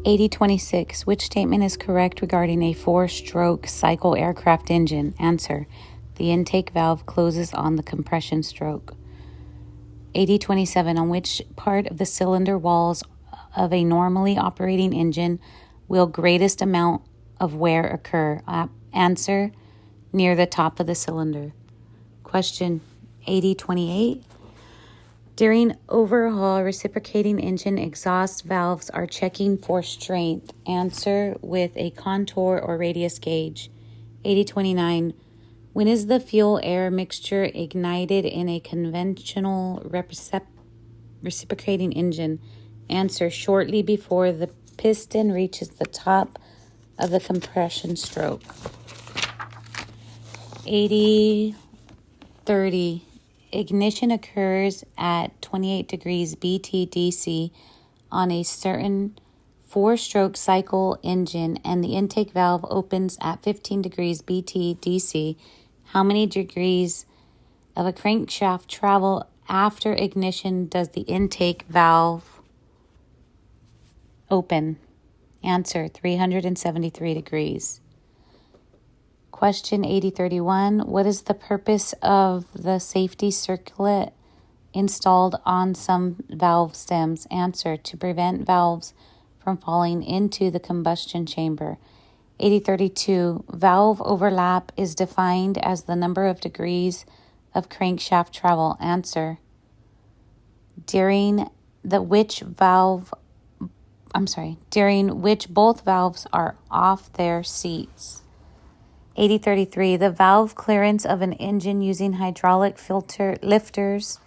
8026. Which statement is correct regarding a four-stroke cycle aircraft engine? Answer: the intake valve closes on the compression stroke. 8027. On which part of the cylinder walls of a normally operating engine will greatest amount of wear occur? Answer: near the top of the cylinder. Question 8028. During overhaul, reciprocating engine exhaust valves are checking for strength. Answer: with a contour or radius gauge. 8029. When is the fuel-air mixture ignited in a conventional reciprocating engine? Answer: shortly before the piston reaches the top of the compression stroke. 8030. Ignition occurs at 28 degrees BTDC on a certain four-stroke cycle engine, and the intake valve opens at 15 degrees BTDC. How many degrees of a crankshaft travel after ignition does the intake valve open? Answer: 373 degrees. Question 8031. What is the purpose of the safety circlet installed on some valve stems? Answer: to prevent valves from falling into the combustion chamber. 8032. Valve overlap is defined as the number of degrees of crankshaft travel. Answer: during which both valves are off their seats. 8033. The valve clearance of an engine using hydraulic lifters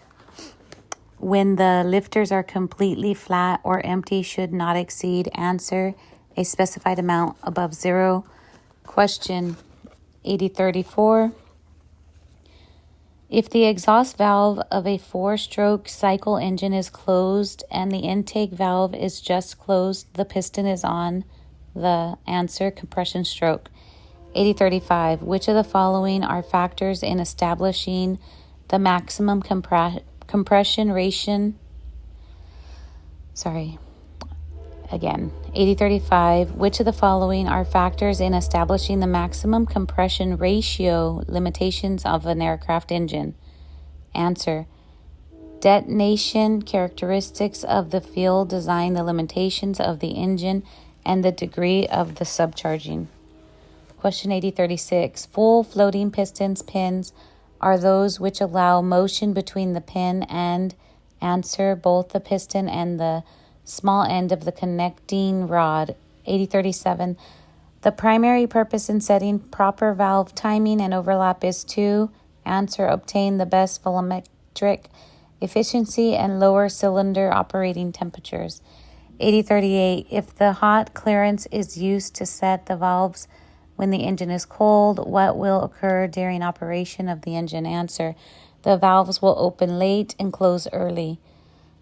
when the lifters are completely flat or empty should not exceed. Answer: a specified amount above zero. Question 8034. If the exhaust valve of a four-stroke cycle engine is closed and the intake valve is just closed, the piston is on the answer: compression stroke. 8035. Which of the following are factors in establishing the maximum compression ratio? 8035. Which of the following are factors in establishing the maximum compression ratio limitations of an aircraft engine? Answer: detonation characteristics of the fuel design, the limitations of the engine, and the degree of the subcharging. Question 8036. Full floating pins are those which allow motion between the pin and answer: both the piston and the small end of the connecting rod. 8037. The primary purpose in setting proper valve timing and overlap is to answer: obtain the best volumetric efficiency and lower cylinder operating temperatures. 8038. If the hot clearance is used to set the valves when the engine is cold, what will occur during operation of the engine? Answer: the valves will open late and close early.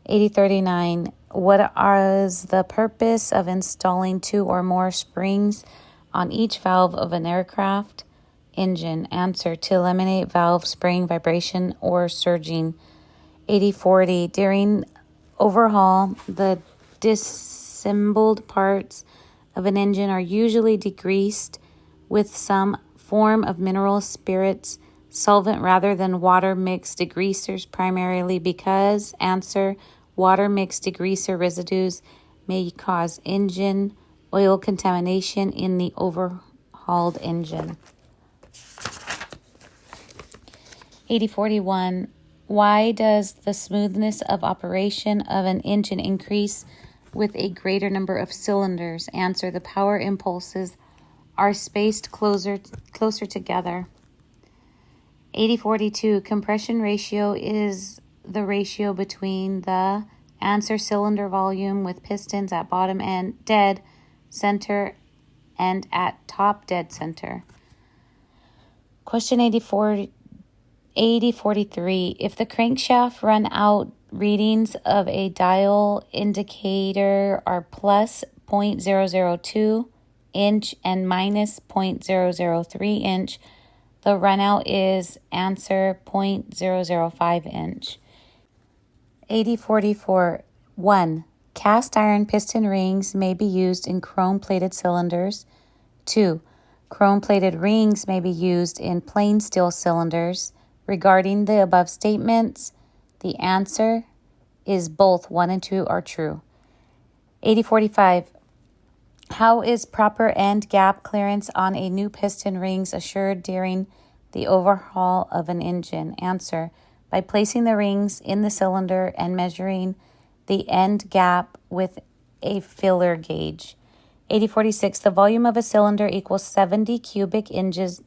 8039. What is the purpose of installing two or more springs on each valve of an aircraft engine? Answer: to eliminate valve spring vibration or surging. 8040. During overhaul, the disassembled parts of an engine are usually degreased with some form of mineral spirits solvent rather than water mixed degreasers, primarily because. Answer: water mixed degreaser residues may cause engine oil contamination in the overhauled engine. 8041. Why does the smoothness of operation of an engine increase with a greater number of cylinders? Answer: the power impulses are spaced closer together. 8042. Compression ratio is the ratio between the answer: cylinder volume with pistons at bottom and dead center and at top dead center. Question 8043. If the crankshaft run out readings of a dial indicator are plus 0.002 inch and minus 0.003 inch, the runout is answer: 0.005 inch. 8044. 1. Cast iron piston rings may be used in chrome-plated cylinders. 2. Chrome-plated rings may be used in plain steel cylinders. Regarding the above statements, the answer is both 1 and 2 are true. 8045. How is proper end gap clearance on a new piston rings assured during the overhaul of an engine? Answer: by placing the rings in the cylinder and measuring the end gap with a filler gauge. 8046. The volume of a cylinder equals 70 cubic inches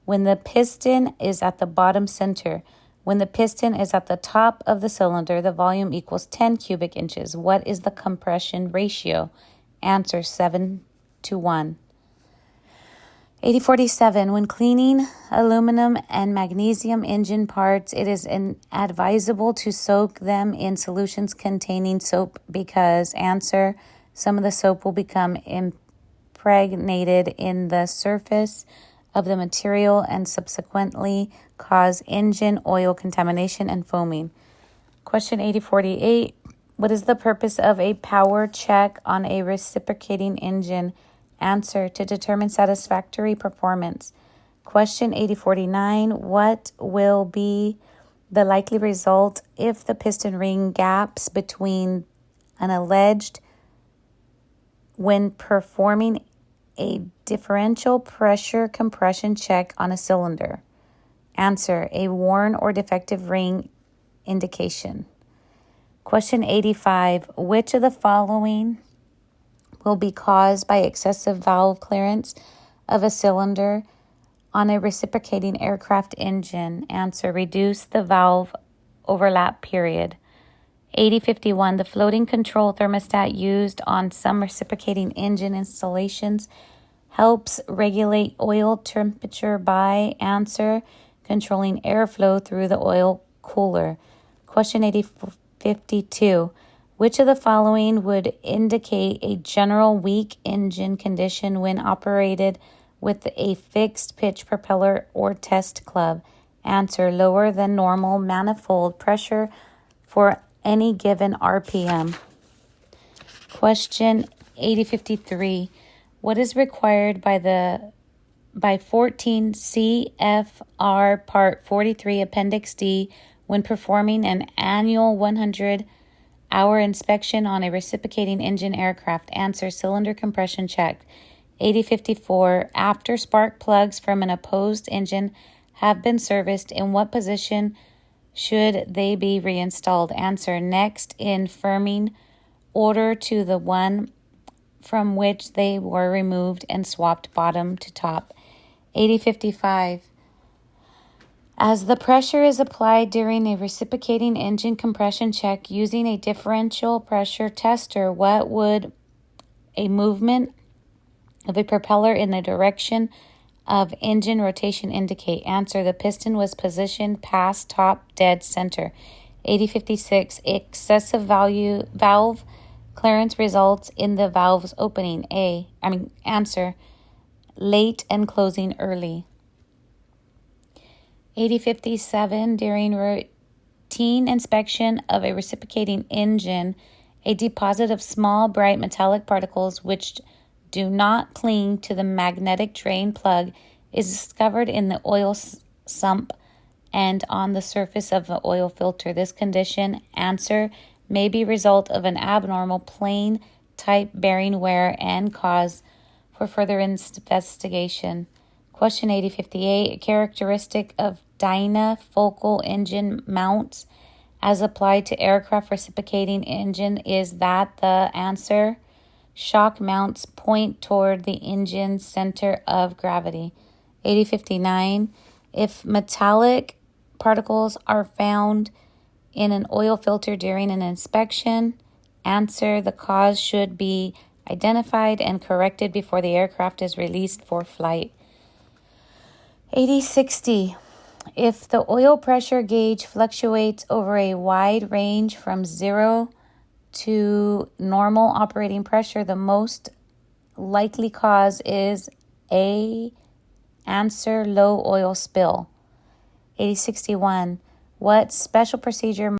when the piston is at the bottom center. When the piston is at the top of the cylinder, the volume equals 10 cubic inches. What is the compression ratio? Answer: 7:1. 8047. When cleaning aluminum and magnesium engine parts, it is advisable to soak them in solutions containing soap because, answer, some of the soap will become impregnated in the surface of the material and subsequently cause engine oil contamination and foaming. Question 8048. What is the purpose of a power check on a reciprocating engine? Answer: to determine satisfactory performance. Question 8049. What will be the likely result if the piston ring gaps between an alleged when performing a differential pressure compression check on a cylinder? Answer: a worn or defective ring indication. Question 85. Which of the following will be caused by excessive valve clearance of a cylinder on a reciprocating aircraft engine? Answer: reduce the valve overlap period. 8051. The floating control thermostat used on some reciprocating engine installations helps regulate oil temperature by, answer, controlling airflow through the oil cooler. Question 8052. Which of the following would indicate a general weak engine condition when operated with a fixed pitch propeller or test club? Answer: lower than normal manifold pressure for any given RPM. Question 8053. What is required by 14 CFR Part 43 Appendix D when performing an annual 100-hour inspection on a reciprocating engine aircraft? Answer: cylinder compression check. 8054. After spark plugs from an opposed engine have been serviced, in what position should they be reinstalled? Answer: next in firming order to the one from which they were removed and swapped bottom to top. 8055. As the pressure is applied during a reciprocating engine compression check using a differential pressure tester, what would a movement of a propeller in the direction of engine rotation indicate? Answer: the piston was positioned past top dead center. 8056. Excessive valve clearance results in the valve's opening. Answer: late and closing early. 8057. During routine inspection of a reciprocating engine, a deposit of small, bright metallic particles which do not cling to the magnetic drain plug is discovered in the oil sump and on the surface of the oil filter. This condition, answer, may be result of an abnormal plane type bearing wear and cause for further investigation. Question 8058. A characteristic of dynafocal engine mounts as applied to aircraft reciprocating engine is that the, answer, shock mounts point toward the engine's center of gravity. 8059. If metallic particles are found in an oil filter during an inspection, answer, the cause should be identified and corrected before the aircraft is released for flight. 8060. If the oil pressure gauge fluctuates over a wide range from 0 to normal operating pressure, the most likely cause is A, answer, low oil spill. 8061. What special procedure